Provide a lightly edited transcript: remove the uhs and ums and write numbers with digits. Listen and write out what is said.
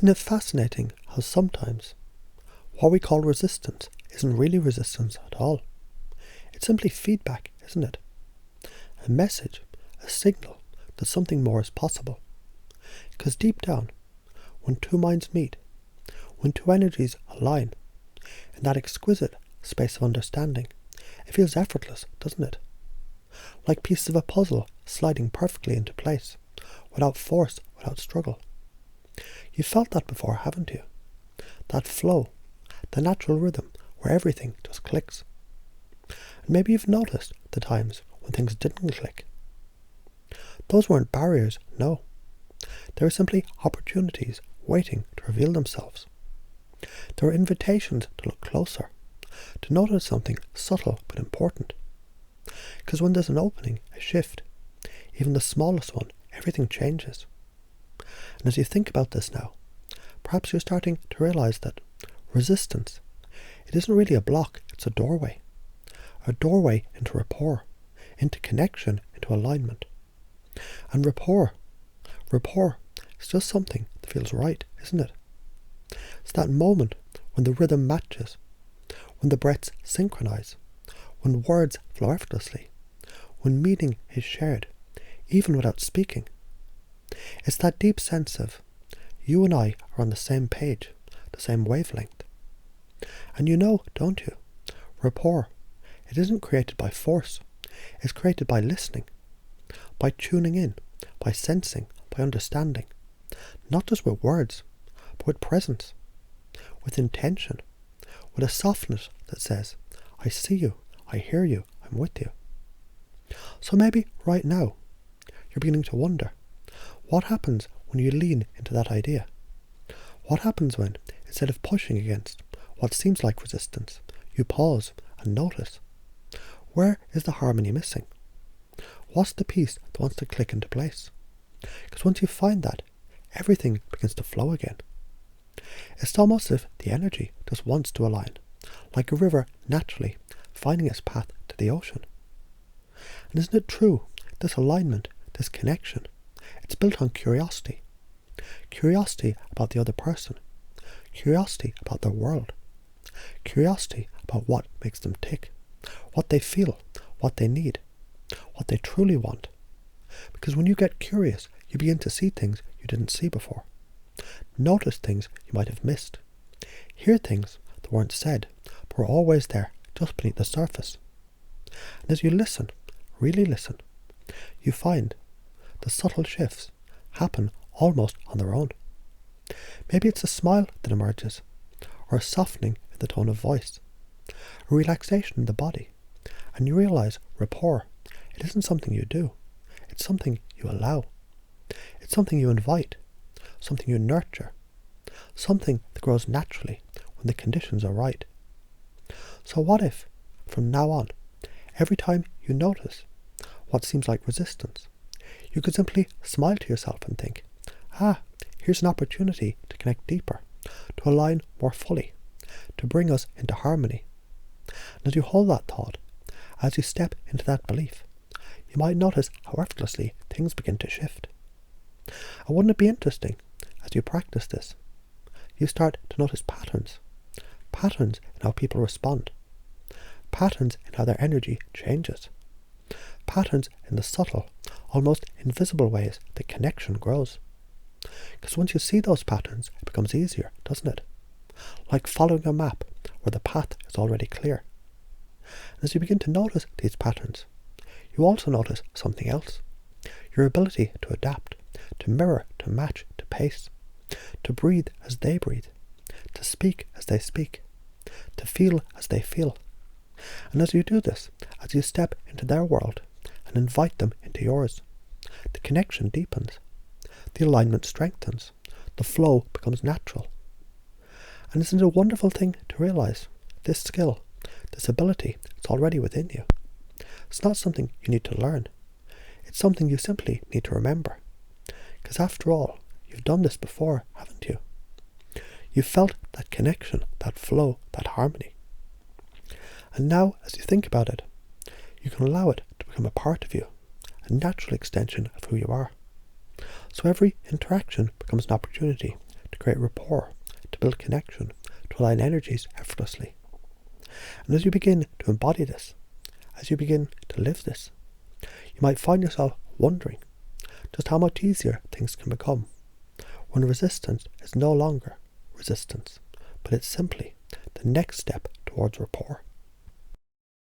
Isn't it fascinating how sometimes what we call resistance isn't really resistance at all? It's simply feedback, isn't it? A message, a signal that something more is possible. Because deep down, when two minds meet, when two energies align, in that exquisite space of understanding, it feels effortless, doesn't it? Like pieces of a puzzle sliding perfectly into place, without force, without struggle. You've felt that before, haven't you? That flow, the natural rhythm where everything just clicks. And maybe you've noticed the times when things didn't click. Those weren't barriers, no. They were simply opportunities waiting to reveal themselves. They were invitations to look closer, to notice something subtle but important. Because when there's an opening, a shift, even the smallest one, everything changes. And as you think about this now, perhaps you're starting to realize that resistance, it isn't really a block, it's a doorway. A doorway into rapport, into connection, into alignment. And rapport is just something that feels right, isn't it? It's that moment when the rhythm matches, when the breaths synchronize, when words flow effortlessly, when meaning is shared, even without speaking. It's that deep sense of you and I are on the same page, the same wavelength. And you know, don't you? Rapport, it isn't created by force. It's created by listening, by tuning in, by sensing, by understanding. Not just with words, but with presence, with intention, with a softness that says, I see you, I hear you, I'm with you. So maybe right now, you're beginning to wonder, what happens when you lean into that idea? What happens when, instead of pushing against what seems like resistance, you pause and notice? Where is the harmony missing? What's the piece that wants to click into place? Because once you find that, everything begins to flow again. It's almost as if the energy just wants to align, like a river naturally finding its path to the ocean. And isn't it true, this alignment, this connection, it's built on curiosity. Curiosity about the other person. Curiosity about their world. Curiosity about what makes them tick. What they feel. What they need. What they truly want. Because when you get curious, you begin to see things you didn't see before. Notice things you might have missed. Hear things that weren't said, but were always there, just beneath the surface. And as you listen, really listen, you find the subtle shifts happen almost on their own. Maybe it's a smile that emerges, or a softening in the tone of voice, a relaxation in the body, and you realize rapport, it isn't something you do, it's something you allow. It's something you invite, something you nurture, something that grows naturally when the conditions are right. So what if, from now on, every time you notice what seems like resistance, you could simply smile to yourself and think, here's an opportunity to connect deeper, to align more fully, to bring us into harmony. And as you hold that thought, as you step into that belief, you might notice how effortlessly things begin to shift. And wouldn't it be interesting, as you practice this, you start to notice patterns in how people respond, patterns in how their energy changes, patterns in the subtle, almost invisible ways that connection grows. Because once you see those patterns, it becomes easier, doesn't it? Like following a map where the path is already clear. And as you begin to notice these patterns, you also notice something else. Your ability to adapt, to mirror, to match, to pace, to breathe as they breathe, to speak as they speak, to feel as they feel. And as you do this, as you step into their world and invite them into yours, the connection deepens, the alignment strengthens, the flow becomes natural. And isn't it a wonderful thing to realize? This skill, this ability, it's already within you. It's not something you need to learn. It's something you simply need to remember. Because after all, you've done this before, haven't you? You've felt that connection, that flow, that harmony. And now, as you think about it, you can allow it to become a part of you, a natural extension of who you are. So every interaction becomes an opportunity to create rapport, to build connection, to align energies effortlessly. And as you begin to embody this, as you begin to live this, you might find yourself wondering just how much easier things can become when resistance is no longer resistance, but it's simply the next step towards rapport.